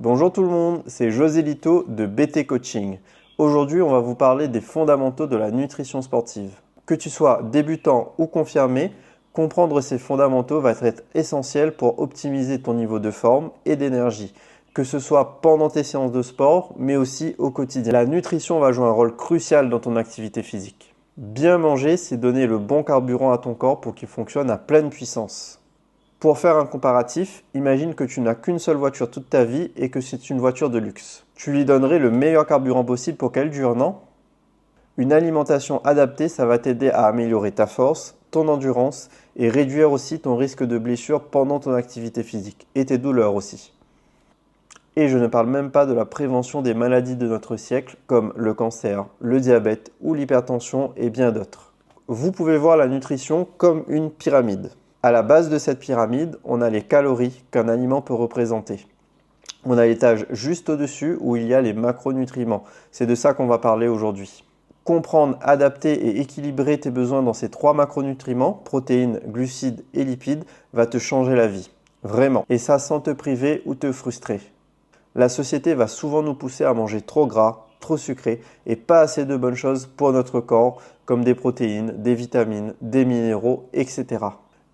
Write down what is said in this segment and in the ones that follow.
Bonjour tout le monde, c'est José Lito de BT Coaching. Aujourd'hui, on va vous parler des fondamentaux de la nutrition sportive. Que tu sois débutant ou confirmé, comprendre ces fondamentaux va être essentiel pour optimiser ton niveau de forme et d'énergie, que ce soit pendant tes séances de sport, mais aussi au quotidien. La nutrition va jouer un rôle crucial dans ton activité physique. Bien manger, c'est donner le bon carburant à ton corps pour qu'il fonctionne à pleine puissance. Pour faire un comparatif, imagine que tu n'as qu'une seule voiture toute ta vie et que c'est une voiture de luxe. Tu lui donnerais le meilleur carburant possible pour qu'elle dure, non? Une alimentation adaptée, ça va t'aider à améliorer ta force, ton endurance et réduire aussi ton risque de blessure pendant ton activité physique et tes douleurs aussi. Et je ne parle même pas de la prévention des maladies de notre siècle comme le cancer, le diabète ou l'hypertension et bien d'autres. Vous pouvez voir la nutrition comme une pyramide. À la base de cette pyramide, on a les calories qu'un aliment peut représenter. On a l'étage juste au-dessus où il y a les macronutriments. C'est de ça qu'on va parler aujourd'hui. Comprendre, adapter et équilibrer tes besoins dans ces 3 macronutriments, protéines, glucides et lipides, va te changer la vie. Vraiment. Et ça sans te priver ou te frustrer. La société va souvent nous pousser à manger trop gras, trop sucré et pas assez de bonnes choses pour notre corps, comme des protéines, des vitamines, des minéraux, etc.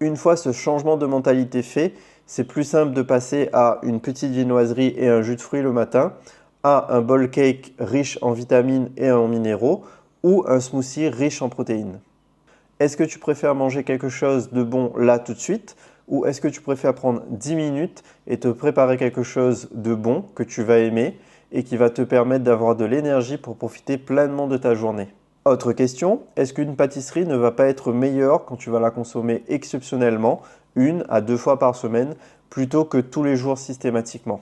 Une fois ce changement de mentalité fait, c'est plus simple de passer à une petite viennoiserie et un jus de fruits le matin, à un bowl cake riche en vitamines et en minéraux, ou un smoothie riche en protéines. Est-ce que tu préfères manger quelque chose de bon là tout de suite, ou est-ce que tu préfères prendre 10 minutes et te préparer quelque chose de bon que tu vas aimer et qui va te permettre d'avoir de l'énergie pour profiter pleinement de ta journée? Autre question, est-ce qu'une pâtisserie ne va pas être meilleure quand tu vas la consommer exceptionnellement, 1 à 2 fois par semaine, plutôt que tous les jours systématiquement?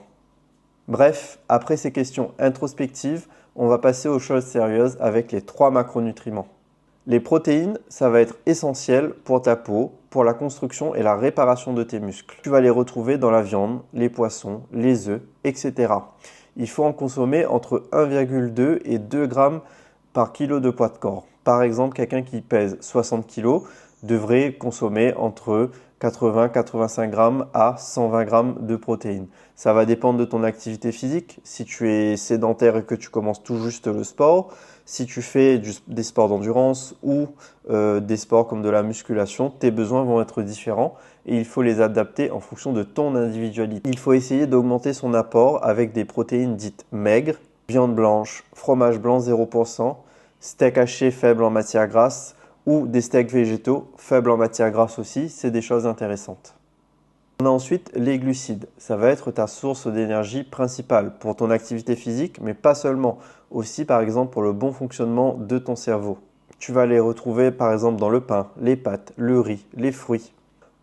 Bref, après ces questions introspectives, on va passer aux choses sérieuses avec les 3 macronutriments. Les protéines, ça va être essentiel pour ta peau, pour la construction et la réparation de tes muscles. Tu vas les retrouver dans la viande, les poissons, les œufs, etc. Il faut en consommer entre 1,2 et 2 grammes par kilo de poids de corps. Par exemple, quelqu'un qui pèse 60 kg devrait consommer entre 80-85 grammes à 120 grammes de protéines. Ça va dépendre de ton activité physique. Si tu es sédentaire et que tu commences tout juste le sport, si tu fais des sports d'endurance ou des sports comme de la musculation, tes besoins vont être différents et il faut les adapter en fonction de ton individualité. Il faut essayer d'augmenter son apport avec des protéines dites maigres, viande blanche, fromage blanc 0%, steak haché faible en matière grasse ou des steaks végétaux faibles en matière grasse aussi, c'est des choses intéressantes. On a ensuite les glucides. Ça va être ta source d'énergie principale pour ton activité physique, mais pas seulement. Aussi, par exemple, pour le bon fonctionnement de ton cerveau. Tu vas les retrouver, par exemple, dans le pain, les pâtes, le riz, les fruits.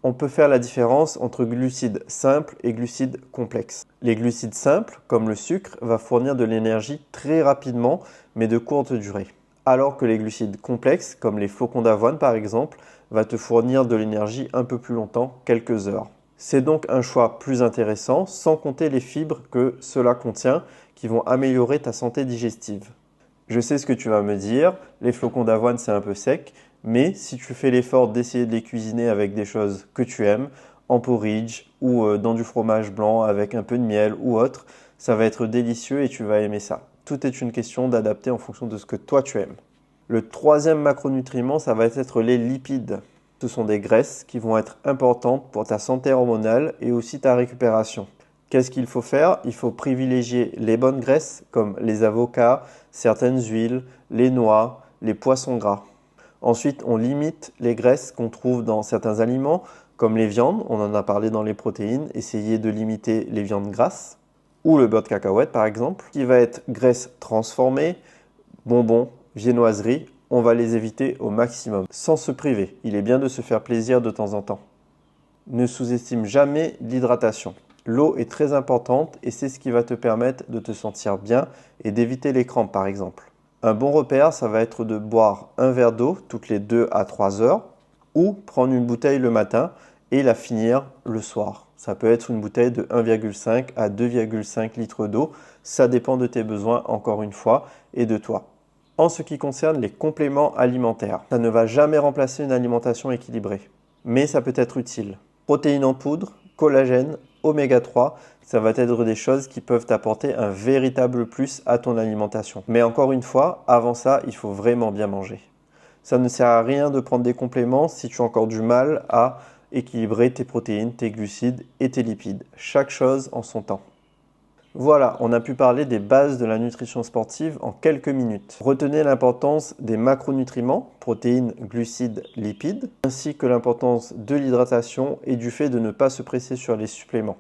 On peut faire la différence entre glucides simples et glucides complexes. Les glucides simples, comme le sucre, va fournir de l'énergie très rapidement, mais de courte durée. Alors que les glucides complexes, comme les flocons d'avoine par exemple, va te fournir de l'énergie un peu plus longtemps, quelques heures. C'est donc un choix plus intéressant, sans compter les fibres que cela contient, qui vont améliorer ta santé digestive. Je sais ce que tu vas me dire, les flocons d'avoine c'est un peu sec, mais si tu fais l'effort d'essayer de les cuisiner avec des choses que tu aimes, en porridge ou dans du fromage blanc avec un peu de miel ou autre, ça va être délicieux et tu vas aimer ça. Tout est une question d'adapter en fonction de ce que toi tu aimes. Le troisième macronutriment, ça va être les lipides. Ce sont des graisses qui vont être importantes pour ta santé hormonale et aussi ta récupération. Qu'est-ce qu'il faut faire? Il faut privilégier les bonnes graisses comme les avocats, certaines huiles, les noix, les poissons gras. Ensuite, on limite les graisses qu'on trouve dans certains aliments comme les viandes, on en a parlé dans les protéines, essayez de limiter les viandes grasses ou le beurre de cacahuète par exemple, qui va être graisse transformée, bonbons, viennoiseries, on va les éviter au maximum, sans se priver. Il est bien de se faire plaisir de temps en temps. Ne sous-estime jamais l'hydratation. L'eau est très importante et c'est ce qui va te permettre de te sentir bien et d'éviter les crampes par exemple. Un bon repère, ça va être de boire un verre d'eau toutes les 2 à 3 heures ou prendre une bouteille le matin et la finir le soir. Ça peut être une bouteille de 1,5 à 2,5 litres d'eau. Ça dépend de tes besoins encore une fois et de toi. En ce qui concerne les compléments alimentaires, ça ne va jamais remplacer une alimentation équilibrée, mais ça peut être utile. Protéines en poudre, collagène, oméga 3, ça va être des choses qui peuvent t'apporter un véritable plus à ton alimentation. Mais encore une fois, avant ça, il faut vraiment bien manger. Ça ne sert à rien de prendre des compléments si tu as encore du mal à équilibrer tes protéines, tes glucides et tes lipides. Chaque chose en son temps. Voilà, on a pu parler des bases de la nutrition sportive en quelques minutes. Retenez l'importance des macronutriments, protéines, glucides, lipides, ainsi que l'importance de l'hydratation et du fait de ne pas se presser sur les suppléments.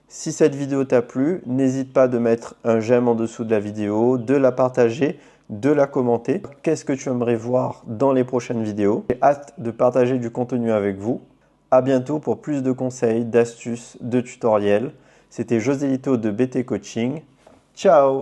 Si cette vidéo t'a plu, n'hésite pas de mettre un j'aime en dessous de la vidéo, de la partager, de la commenter. Qu'est-ce que tu aimerais voir dans les prochaines vidéos? J'ai hâte de partager du contenu avec vous. À bientôt pour plus de conseils, d'astuces, de tutoriels. C'était Joselito de BT Coaching. Ciao!